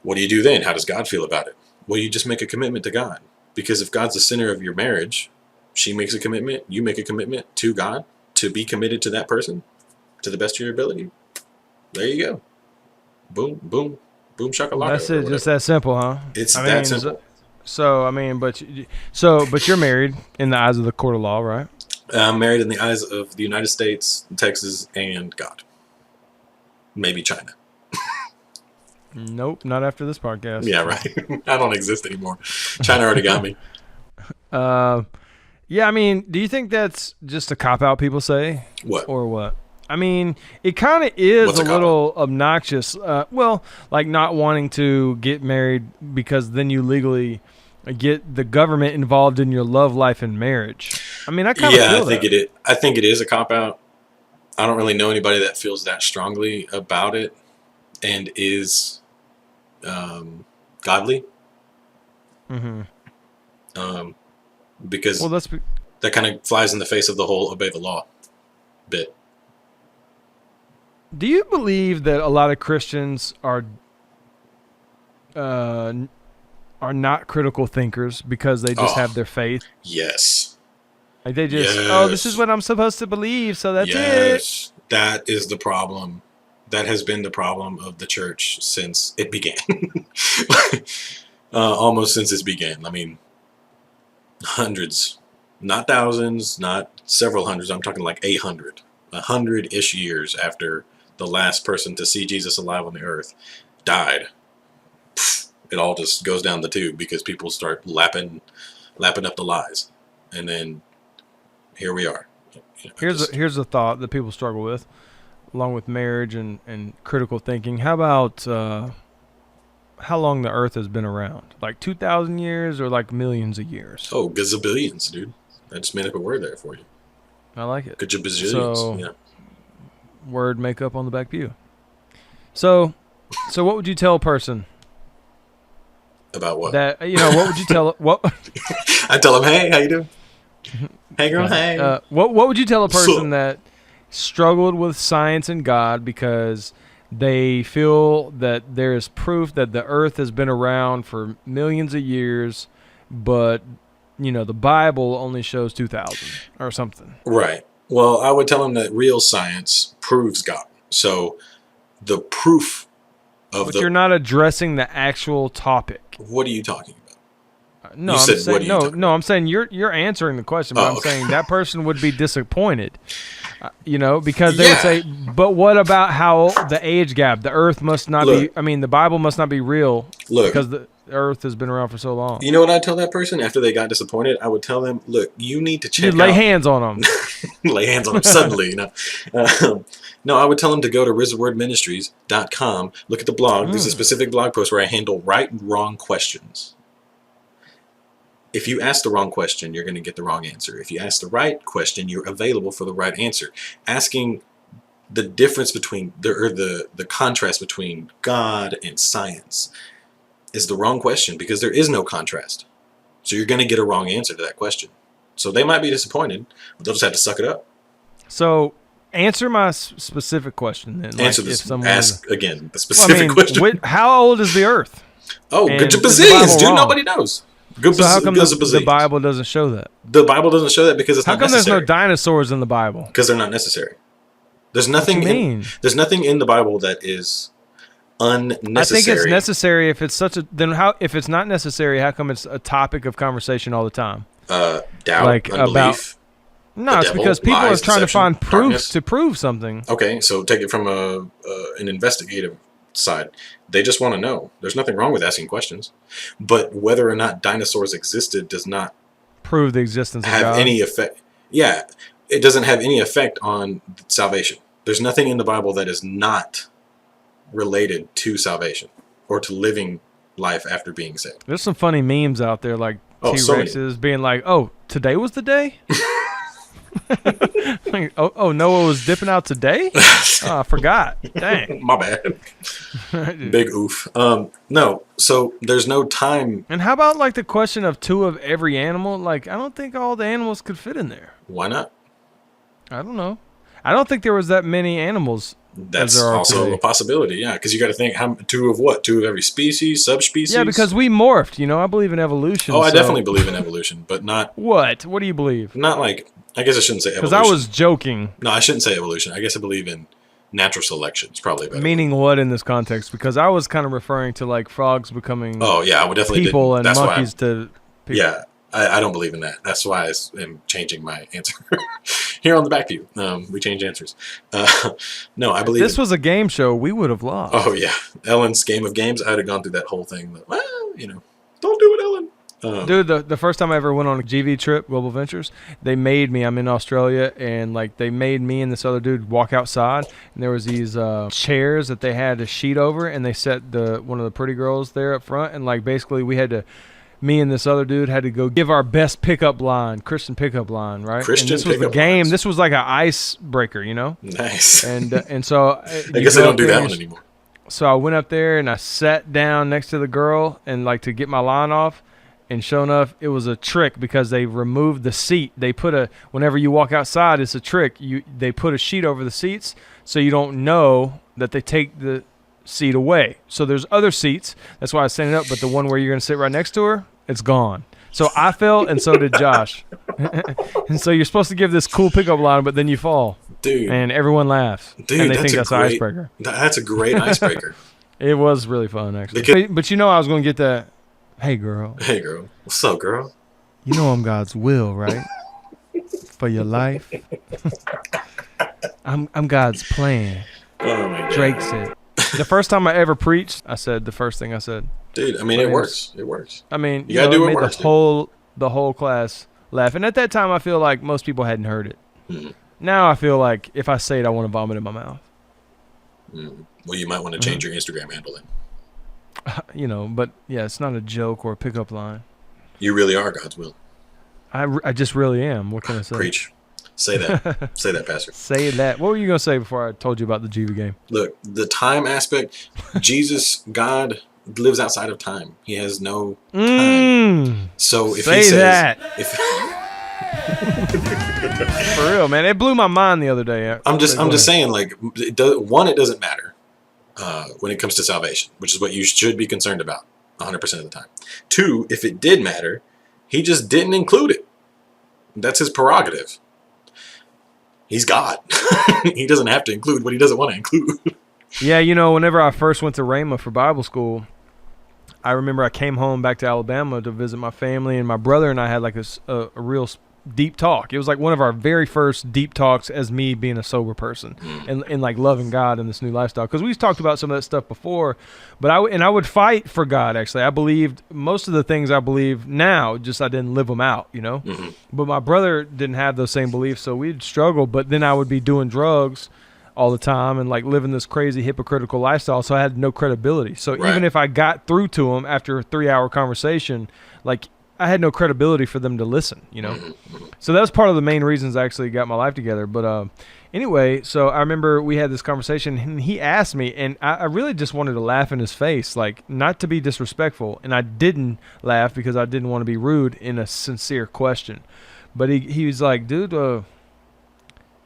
What do you do then? How does God feel about it? Well, you just make a commitment to God. Because if God's the center of your marriage, she makes a commitment, you make a commitment to God to be committed to that person to the best of your ability. There you go. Boom, boom, boom, shakalaka. That's it. Just that simple, huh? It's that simple. But you're married in the eyes of the court of law, right? I'm married in the eyes of the United States, Texas, and God. Maybe China. Nope, not after this podcast. Yeah, right. I don't exist anymore. China already got me. Yeah, I mean, do you think that's just a cop-out people say? What? Or what? I mean, it kind of is What's a a cop-out? little obnoxious. Well, like not wanting to get married because then you legally get the government involved in your love life and marriage. I mean, I kind of Yeah, feel I think that. it is. I think it is a cop out. I don't really know anybody that feels that strongly about it and is godly. Mm-hmm. Because Well, that kind of flies in the face of the whole obey the law bit. do you believe that a lot of Christians are not critical thinkers because they just Oh. have their faith? Yes. Like they just, oh, this is Yes. what I'm supposed to believe, so that's it. Yes. That is the problem. That has been the problem of the church since it began. Almost since it began. I mean, hundreds, not thousands, not several hundreds. I'm talking like 800, 100-ish years after the last person to see Jesus alive on the earth died. It all just goes down the tube because people start lapping up the lies, and then here we are. Here's a thought that people struggle with, along with marriage and critical thinking. How about how long the Earth has been around? Like 2,000 years or like millions of years? Oh, gazillions, dude. I just made up a word there for you. I like it. Gajabazillions. So- Yeah. Word makeup on the back pew. So what would you tell a person About what? that what would you tell what I tell them, hey, how you doing? Hey, girl, hey. what would you tell a person So- that struggled with science and God because they feel that there is proof that the Earth has been around for millions of years, but the Bible only shows 2,000 or something? Right. Well, I would tell them that real science proves God. So the proof of But you're not addressing the actual topic. What are you talking about? No, You I'm said, saying what are you talking no. I'm saying you're answering the question, but Oh, I'm okay. saying that person would be disappointed, because they would Yeah. say, "But what about how the age gap? The Earth must not be. Look. I mean, the Bible must not be real Look. because the Earth has been around for so long." You know what I'd tell that person after they got disappointed? I would tell them, look, you need to check You'd lay out. hands on them. Lay hands on them suddenly, No, I would tell them to go to RisenWordMinistries.com, look at the blog. There's a specific blog post where I handle right and wrong questions. If you ask the wrong question, you're going to get the wrong answer. If you ask the right question, you're available for the right answer. Asking the difference between the contrast between God and science is the wrong question because there is no contrast. So you're going to get a wrong answer to that question. So they might be disappointed, but they'll just have to suck it up. So answer my specific question then. Answer Like, this. if someone Ask again the specific question. How old is the Earth? Oh, and good is the bazillions, Bible dude. wrong? Nobody knows. Good So how come the bazillions. Bible doesn't show that? The Bible doesn't show that because it's How not come there's no necessary. dinosaurs in the Bible? Because they're not necessary. There's nothing. What do you mean? There's nothing in the Bible that is unnecessary. I think it's necessary if it's if it's not necessary, how come it's a topic of conversation all the time? Doubt, like unbelief. No, The it's devil, because people are lies, trying to deception, find proof darkness. to prove something. Okay, so take it from an investigative side. They just want to know. There's nothing wrong with asking questions, but whether or not dinosaurs existed does not Prove the existence of have God. any effect. Yeah, it doesn't have any effect on salvation. There's nothing in the Bible that is not related to salvation or to living life after being saved. There's some funny memes out there, like Oh, so many. T-Rexes being like, "Oh, today was the day." Like, oh, Noah was dipping out today. Oh, I forgot. Dang. My bad. Big oof. No, so there's no time. And how about like the question of two of every animal? Like, I don't think all the animals could fit in there. Why not? I don't know. I don't think there was that many animals. That's there are also today. a possibility, yeah, because you got to think two of what? Two of every species, subspecies? Yeah, because we morphed. I believe in evolution. Oh, I so- definitely believe in evolution, but not What? What do you believe? like, I guess I shouldn't say Because evolution. I was joking. No, I shouldn't say evolution. I guess I believe in natural selection. It's probably better. Meaning what in this context? Because I was kind of referring to like frogs becoming Oh, yeah, I would definitely people and That's monkeys to people. Yeah, I don't believe in that. That's why I am changing my answer. Here on the back view, we change answers. No, I believe This was a game show. We would have lost. Oh, yeah. Ellen's Game of Games, I would have gone through that whole thing. But, well, don't do it, Ellen. Dude, the first time I ever went on a GV trip, Global Ventures, they made me, I'm in Australia, and like they made me and this other dude walk outside, and there was these chairs that they had a sheet over, and they set one of the pretty girls there up front, and like basically me and this other dude had to go give our best Christian pickup line, right? Christian and this was the game. lines. This was like an icebreaker, you know? Nice. And so I guess they don't do that one anymore. So I went up there and I sat down next to the girl and like to get my line off. And sure enough, it was a trick because they removed the seat. They put whenever you walk outside, it's a trick. They put a sheet over the seats so you don't know that they take the seat away. So there's other seats. That's why I was standing up. But the one where you're going to sit right next to her, it's gone. So I fell and so did Josh. And so you're supposed to give this cool pickup line, but then you fall. Dude. And everyone laughs. Dude, and they think that's an icebreaker. That's a great icebreaker. It was really fun, actually. But you know I was going to get that. Hey, girl. Hey, girl. What's up, girl? You know I'm God's will, right? For your life. I'm God's plan. Oh, my God. Drake said. The first time I ever preached, I said the first thing I said. Dude, I mean, it works. It works. I mean, you gotta do it what made works, the whole class laugh. And at that time, I feel like most people hadn't heard it. Mm. Now I feel like if I say it, I want to vomit in my mouth. Mm. Well, you might want to change your Instagram handle then. But yeah, it's not a joke or a pickup line. You really are God's will. I just really am. What can I say? Preach. Say that. Say that, Pastor. Say that. What were you going to say before I told you about the GV game? Look, the time aspect, God lives outside of time. He has no time. So if he says... that. If, for real, man. It blew my mind the other day. I'm just saying, like, it doesn't matter when it comes to salvation, which is what you should be concerned about 100% of the time. 2, if it did matter, he just didn't include it. That's his prerogative. He's God. He doesn't have to include what he doesn't want to include. Yeah, whenever I first went to Rhema for Bible school, I remember I came home back to Alabama to visit my family, and my brother and I had like a real deep talk. It was like one of our very first deep talks as me being a sober person and like loving God in this new lifestyle. Because we've talked about some of that stuff before, but I would fight for God, actually. I believed most of the things I believe now, just I didn't live them out, Mm-hmm. But my brother didn't have those same beliefs, so we'd struggle. But then I would be doing drugs all the time and like living this crazy hypocritical lifestyle, so I had no credibility. So even if I got through to him after a 3-hour conversation, like I had no credibility for them to listen, So that was part of the main reasons I actually got my life together. But anyway, so I remember we had this conversation and he asked me, and I really just wanted to laugh in his face, like not to be disrespectful. And I didn't laugh because I didn't want to be rude in a sincere question. But he was like, dude,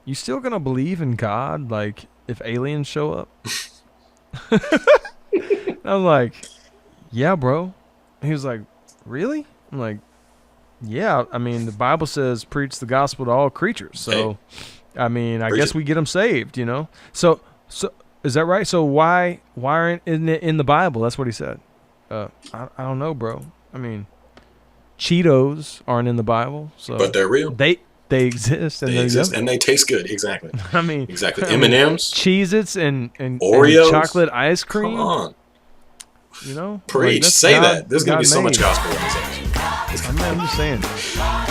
you still going to believe in God, like if aliens show up? I'm like, yeah, bro. He was like, really? I'm like, yeah, I mean, the Bible says preach the gospel to all creatures. So, I mean, I guess we get them saved, So is that right? So why isn't it in the Bible? That's what he said. I don't know, bro. I mean, Cheetos aren't in the Bible. So but they're real. They exist. And they exist and they taste good. Exactly. I mean. Exactly. M&Ms. Cheez-Its and Oreos. And chocolate ice cream. Come on. Like, Preach. Say God, that. There's going to be so much made. gospel in this episode. I'm just saying.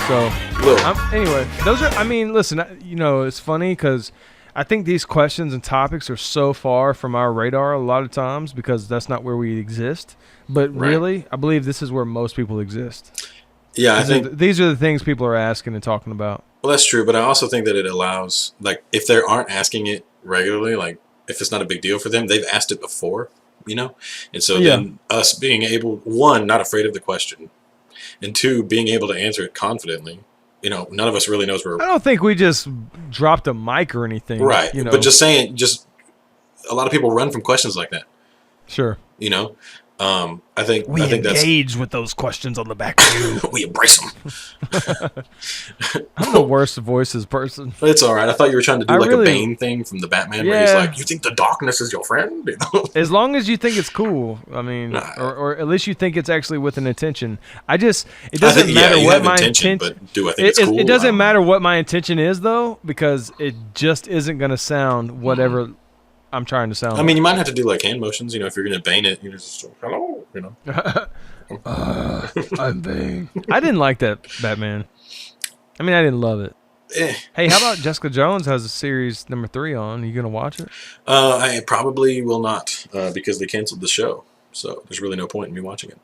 So, anyway, those are, listen, it's funny because I think these questions and topics are so far from our radar a lot of times because that's not where we exist. But really, I believe this is where most people exist. Yeah, I think these are the things people are asking and talking about. Well, that's true. But I also think that it allows, like, if they aren't asking it regularly, like, if it's not a big deal for them, they've asked it before, And so then us being able, 1, not afraid of the question, and 2, being able to answer it confidently. None of us really knows where. I don't think we just dropped a mic or anything. Right. But just saying, a lot of people run from questions like that. Sure. I think that's engage with those questions on the back of you. we embrace them. I'm the worst voices person. It's all right. I thought you were trying to do a Bane thing from the Batman, where he's like, "You think the darkness is your friend?" As long as you think it's cool, or at least you think it's actually with an intention. It doesn't matter what my intention. But do I think it's cool? It doesn't matter what my intention is, though, because it just isn't going to sound whatever I'm trying to sound. You might have to do like hand motions. If you're going to Bane it, you just hello. I'm vain. I didn't like that Batman. I mean, I didn't love it. Hey, how about Jessica Jones has a series number 3 on? Are you going to watch it? I probably will not because they canceled the show. So there's really no point in me watching it.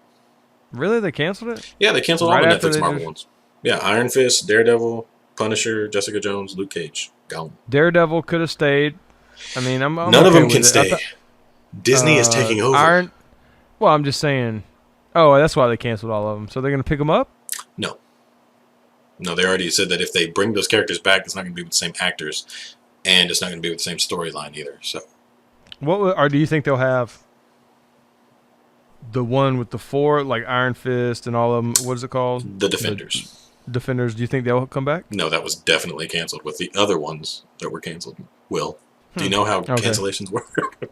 Really? They canceled it? Yeah, they canceled Right all the after Netflix they Marvel just- ones. Yeah, Iron Fist, Daredevil, Punisher, Jessica Jones, Luke Cage. Gone. Daredevil could have stayed. I mean, I'm None okay of them with can it. stay. Disney is taking over. Well, I'm just saying. Oh, that's why they canceled all of them. So they're going to pick them up? No. No, they already said that if they bring those characters back, it's not going to be with the same actors, and it's not going to be with the same storyline either. So, Or do you think they'll have the one with the 4, like Iron Fist and all of them? What is it called? the Defenders. Defenders. Do you think they'll come back? No, that was definitely canceled. With the other ones that were canceled, do you know how cancellations work?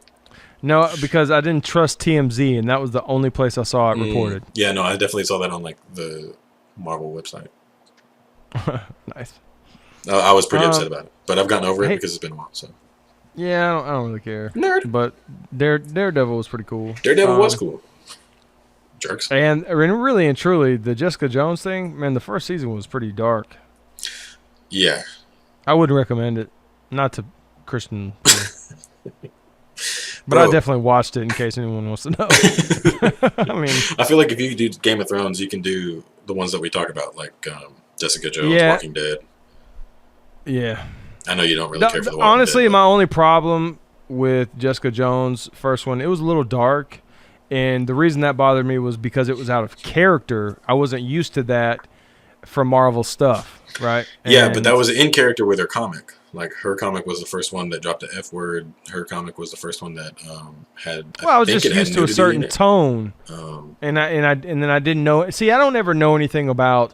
No, because I didn't trust TMZ, and that was the only place I saw it reported. Yeah, no, I definitely saw that on like the Marvel website. Nice. I was pretty upset about it, but I've gotten over it hey- because it's been a while. So Yeah, I don't really care. nerd. But Daredevil was pretty cool. Daredevil was cool. Jerks. And really and truly, the Jessica Jones thing, man, the first season was pretty dark. Yeah. I wouldn't recommend it. Not to Christian people. But Bro. I definitely watched it in case anyone wants to know. I mean, I feel like if you do Game of Thrones, you can do the ones that we talk about, like Jessica Jones, Yeah. Walking Dead. Yeah. I know you don't really care for the Walking Honestly, Dead, my only problem with Jessica Jones' first one, it was a little dark. And the reason that bothered me was because it was out of character. I wasn't used to that from Marvel stuff, right? Yeah, but that was in character with her comic. Like, her comic was the first one that dropped the F word. Her comic was the first one that had. Well, I was think just it had used to a nudity in certain it. tone, Um, and then I didn't know. See, I don't ever know anything about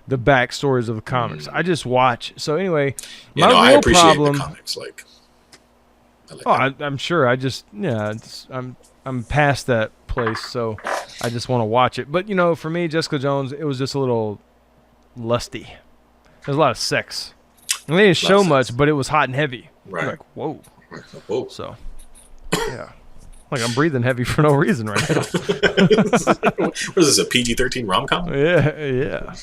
the backstories of the comics. I just watch. So anyway, yeah, my no, I real appreciate problem. the comics. Like, I like that. I'm sure. I'm past that place, so I just want to watch it. But for me, Jessica Jones, it was just a little lusty. There's a lot of sex. And they didn't show of much, sex. but it was hot and heavy. Right. Like, whoa. Whoa. So, yeah. Like I'm breathing heavy for no reason right now. What is this, a PG-13 rom-com? Yeah.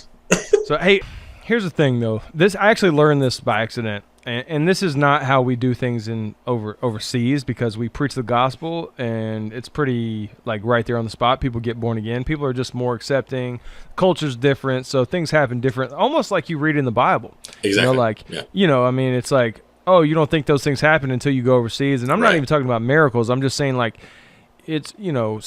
So, hey, here's the thing, though. I actually learned this by accident. And this is not how we do things in overseas, because we preach the gospel and it's pretty like right there on the spot. People get born again. People are just more accepting. Culture's different, so things happen different. Almost like you read in the Bible. Exactly. Yeah. I mean, it's like, oh, you don't think those things happen until you go overseas. And I'm not Right. even talking about miracles. I'm just saying like it's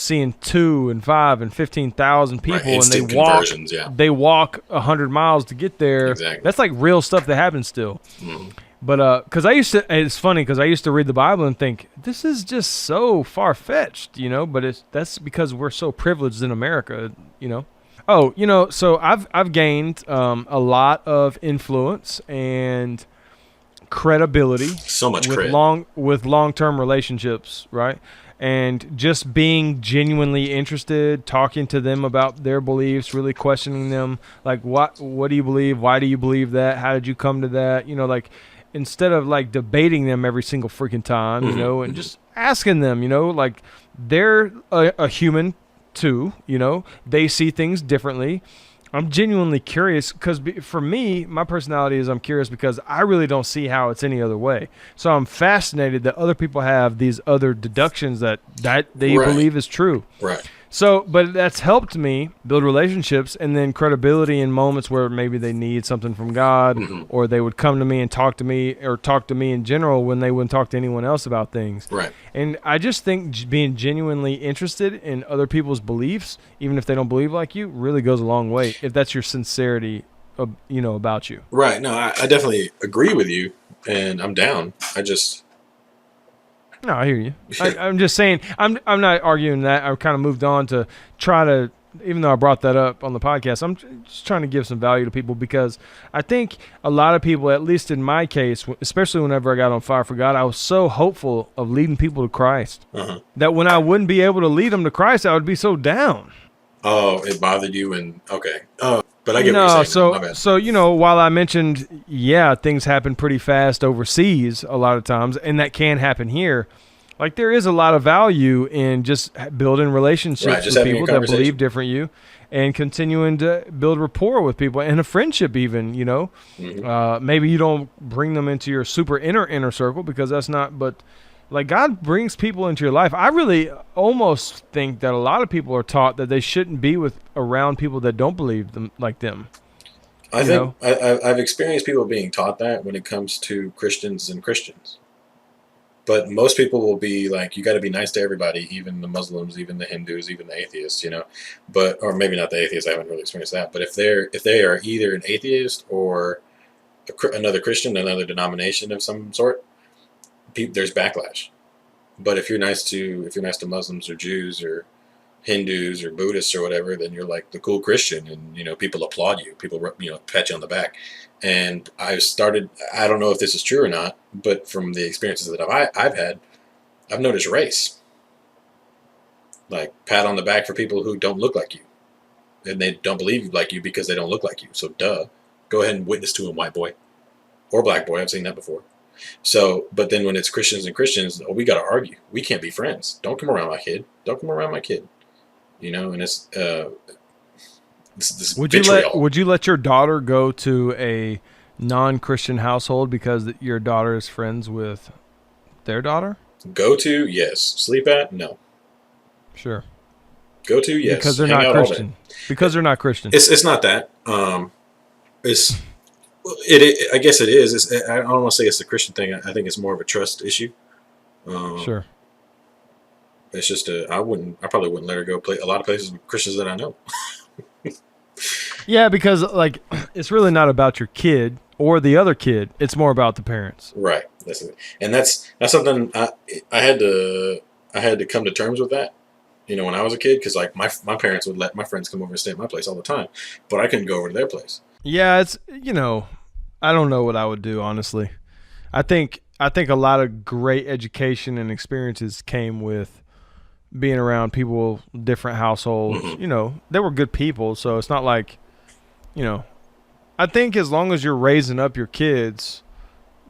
seeing 2 and 5 and 15,000 people, Right, and instant they walk. conversions, yeah. They walk 100 miles to get there. Exactly. That's like real stuff that happens still. Mhm. But because it's funny because I used to read the Bible and think this is just so far fetched, But that's because we're so privileged in America, Oh, so I've gained a lot of influence and credibility So much with cred. long-term relationships, right? And just being genuinely interested, talking to them about their beliefs, really questioning them, like what do you believe? Why do you believe that? How did you come to that? Like instead of like debating them every single freaking time, and just asking them, like they're a human too, they see things differently. I'm genuinely curious because for me, my personality is I'm curious because I really don't see how it's any other way. So I'm fascinated that other people have these other deductions that they Right. believe is true. Right. So, but that's helped me build relationships and then credibility in moments where maybe they need something from God, or they would come to me and talk to me, or talk to me in general when they wouldn't talk to anyone else about things. Right. And I just think being genuinely interested in other people's beliefs, even if they don't believe like you, really goes a long way. If that's your sincerity, about you. Right. No, I definitely agree with you, and I'm down. No, I hear you. I'm just saying. I'm not arguing that. I kind of moved on to try to, even though I brought that up on the podcast, I'm just trying to give some value to people because I think a lot of people, at least in my case, especially whenever I got on fire for God, I was so hopeful of leading people to Christ that when I wouldn't be able to lead them to Christ, I would be so down. Oh, it bothered you, and okay. Oh, but I get what you're saying. My bad. So while I mentioned, things happen pretty fast overseas a lot of times, and that can happen here. Like there is a lot of value in just building relationships just with having a people that conversation. believe different you, and continuing to build rapport with people and a friendship even, maybe you don't bring them into your super inner circle because that's not, but like God brings people into your life. I really almost think that a lot of people are taught that they shouldn't be around people that don't believe them like them. I think I've experienced people being taught that when it comes to Christians and Christians. But most people will be like, you got to be nice to everybody, even the Muslims, even the Hindus, even the atheists, But or maybe not the atheists. I haven't really experienced that. But if they are either an atheist or another Christian, another denomination of some sort, there's backlash. But if you're nice to Muslims or Jews or Hindus or Buddhists or whatever, then you're like the cool Christian, and people applaud you. People pat you on the back. And I don't know if this is true or not, but from the experiences that I've had, I've noticed race. Like pat on the back for people who don't look like you, and they don't believe like you because they don't look like you. So go ahead and witness to him, white boy or black boy. I've seen that before. So, but then when it's Christians and Christians, we got to argue. We can't be friends. Don't come around my kid. Don't come around my kid. And it's this vitriol. Would you let your daughter go to a non-Christian household because your daughter is friends with their daughter? Go to, yes. Sleep at, no. Sure. Go to, yes. Because they're not Christian. Because they're not Christian. It's not that. I guess it is. I don't want to say it's a Christian thing. I think it's more of a trust issue. Sure. It's just I probably wouldn't let her go play a lot of places with Christians that I know. Yeah, because like it's really not about your kid or the other kid. It's more about the parents. Right. That's something I had to come to terms with that. When I was a kid, because like my parents would let my friends come over and stay at my place all the time, but I couldn't go over to their place. Yeah, it's I don't know what I would do, honestly. I think a lot of great education and experiences came with being around people, different households. Mm-hmm. They were good people, so it's not like, I think as long as you're raising up your kids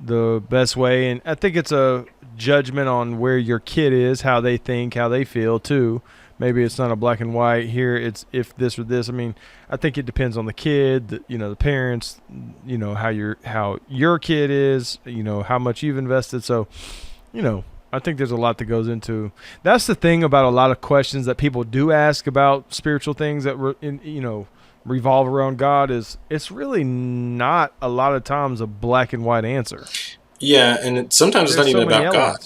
the best way, and I think it's a judgment on where your kid is, how they think, how they feel too. Maybe it's not a black and white here. It's if this or this. I mean, I think it depends on the kid, the parents, how your kid is, how much you've invested. So, I think there's a lot that goes into. That's the thing about a lot of questions that people do ask about spiritual things that revolve around God is it's really not a lot of times a black and white answer. Yeah, and sometimes it's not even about God.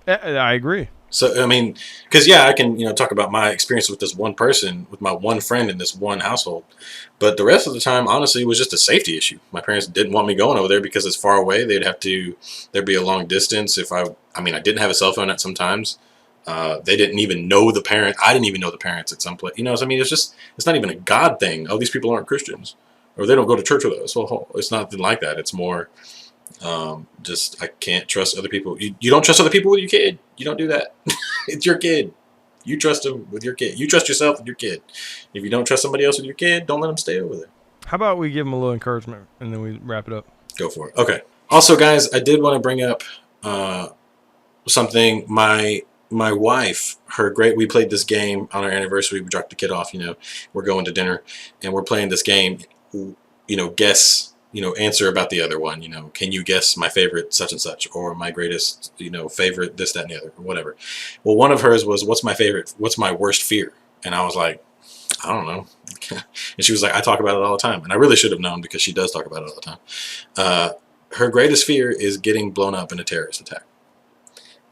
I agree. So, I mean, because, I can, talk about my experience with this one person, with my one friend in this one household. But the rest of the time, honestly, it was just a safety issue. My parents didn't want me going over there because it's far away. There'd be a long distance. I didn't have a cell phone at some times. They didn't even know the parent. I didn't even know the parents at some place. It's not even a God thing. Oh, these people aren't Christians. Or they don't go to church with us. Well, it's nothing like that. It's more... I can't trust other people. You don't trust other people with your kid. You don't do that. It's your kid. You trust them with your kid. You trust yourself with your kid. If you don't trust somebody else with your kid, don't let them stay over there. How about we give them a little encouragement and then we wrap it up? Go for it. Okay. Also, guys, I did want to bring up something. My wife, we played this game on our anniversary. We dropped the kid off. We're going to dinner and we're playing this game. Guess. Answer about the other one. Can you guess my favorite such and such, or my greatest, favorite this, that, and the other, or whatever. Well, one of hers was, what's my worst fear? And I was like, I don't know. And she was like, I talk about it all the time. And I really should have known because she does talk about it all the time. Her greatest fear is getting blown up in a terrorist attack.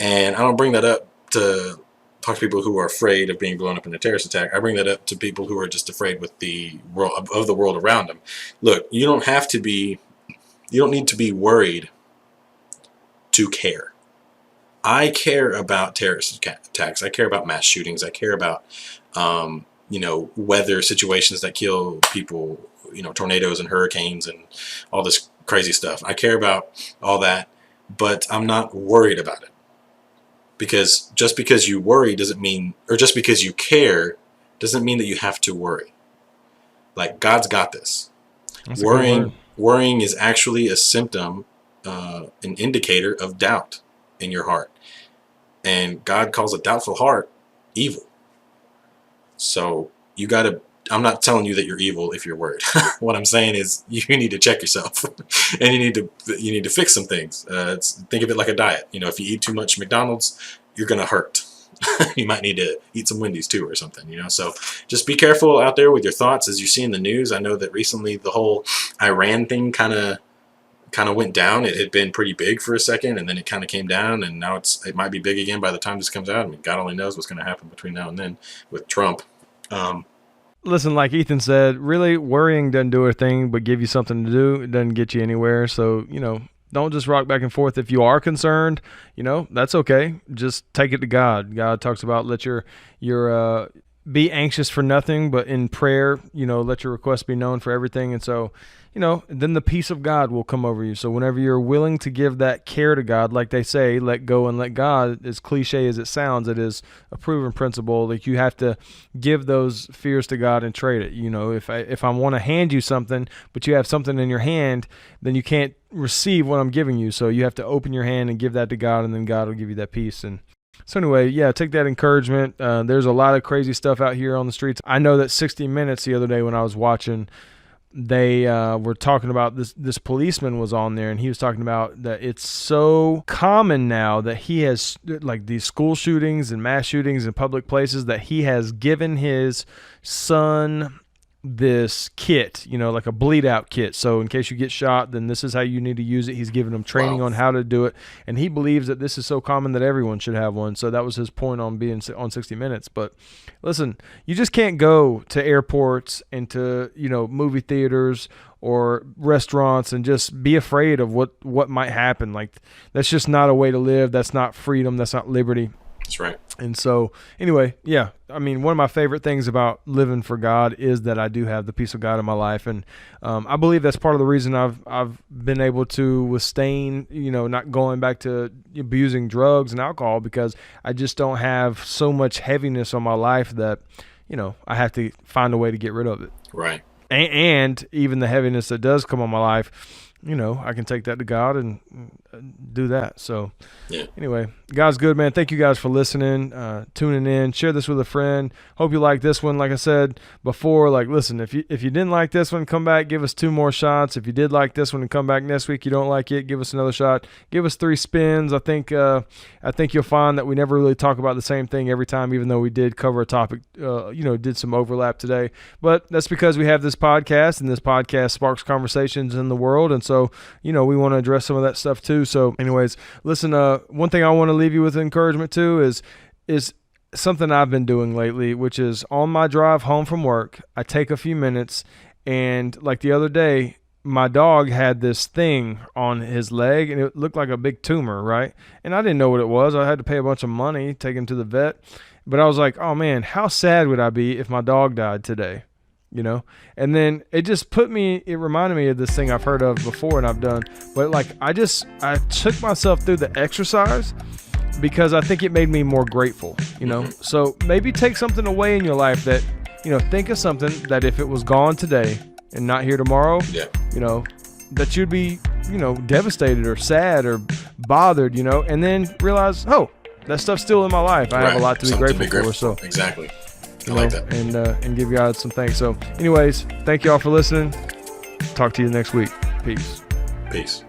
And I don't bring that up to talk to people who are afraid of being blown up in a terrorist attack. I bring that up to people who are just afraid with the world around them. Look, you don't need to be worried to care. I care about terrorist attacks. I care about mass shootings. I care about, weather situations that kill people, tornadoes and hurricanes and all this crazy stuff. I care about all that, but I'm not worried about it. Because just because you worry doesn't mean, or just because you care doesn't mean that you have to worry. Like, God's got this. That's Worrying is actually a symptom, an indicator of doubt in your heart. And God calls a doubtful heart evil. So you got to, I'm not telling you that you're evil if you're worried. What I'm saying is you need to check yourself and you need to fix some things. Think of it like a diet. You know, if you eat too much McDonald's, you're going to hurt. You might need to eat some Wendy's too or something, you know. So just be careful out there with your thoughts as you see in the news. I know that recently the whole Iran thing kind of went down. It had been pretty big for a second, and then it kind of came down, and now it might be big again by the time this comes out. I mean, God only knows what's going to happen between now and then with Trump. Listen, like Ethan said, really worrying doesn't do a thing but give you something to do. It doesn't get you anywhere. So, you know, don't just rock back and forth. If you are concerned, you know, that's okay. Just take it to God. God talks about let your be anxious for nothing, but in prayer, you know, let your requests be known for everything. And so, you know, then the peace of God will come over you. So whenever you're willing to give that care to God, like they say, let go and let God, as cliche as it sounds, it is a proven principle. Like you have to give those fears to God and trade it. You know, if I want to hand you something, but you have something in your hand, then you can't receive what I'm giving you. So you have to open your hand and give that to God, and then God will give you that peace. And so anyway, yeah, take that encouragement. There's a lot of crazy stuff out here on the streets. I know that 60 Minutes the other day when I was watching, they were talking about this policeman was on there, and he was talking about that it's so common now that he has, like these school shootings and mass shootings in public places, that he has given his son this kit, you know, like a bleed out kit. So in case you get shot, then this is how you need to use it. He's giving them training on how to do it. And he believes that this is so common that everyone should have one. So that was his point on being on 60 Minutes. But listen, you just can't go to airports and to, you know, movie theaters or restaurants and just be afraid of what might happen. Like, that's just not a way to live. That's not freedom. That's not liberty. That's right. And so anyway, yeah, I mean, one of my favorite things about living for God is that I do have the peace of God in my life. And I believe that's part of the reason I've been able to withstand, you know, not going back to abusing drugs and alcohol, because I just don't have so much heaviness on my life that, you know, I have to find a way to get rid of it. Right. And even the heaviness that does come on my life, you know, I can take that to God and do that. So yeah. Anyway, God's good, man. Thank you guys for listening, tuning in. Share this with a friend. Hope you like this one. Like I said before, like, listen, if you didn't like this one, come back, give us 2 more shots. If you did like this one and come back next week, you don't like it, give us another shot. Give us 3 spins. I think you'll find that we never really talk about the same thing every time, even though we did cover a topic, you know, did some overlap today. But that's because we have this podcast, and this podcast sparks conversations in the world. And so, you know, we want to address some of that stuff too. So anyways, listen, one thing I want to leave you with encouragement too is something I've been doing lately, which is on my drive home from work, I take a few minutes, and like the other day, my dog had this thing on his leg, and it looked like a big tumor, right? And I didn't know what it was. I had to pay a bunch of money, take him to the vet. But I was like, oh man, how sad would I be if my dog died today? You know? And then it reminded me of this thing I've heard of before and I've done. But like, I took myself through the exercise because I think it made me more grateful, you know? So maybe take something away in your life that, you know, think of something that if it was gone today and not here tomorrow, you know, that you'd be, you know, devastated or sad or bothered, you know, and then realize, oh, that stuff's still in my life. I have a lot to be grateful for. So exactly. I like that. And give God some thanks. So anyways, thank you all for listening. Talk to you next week. Peace. Peace.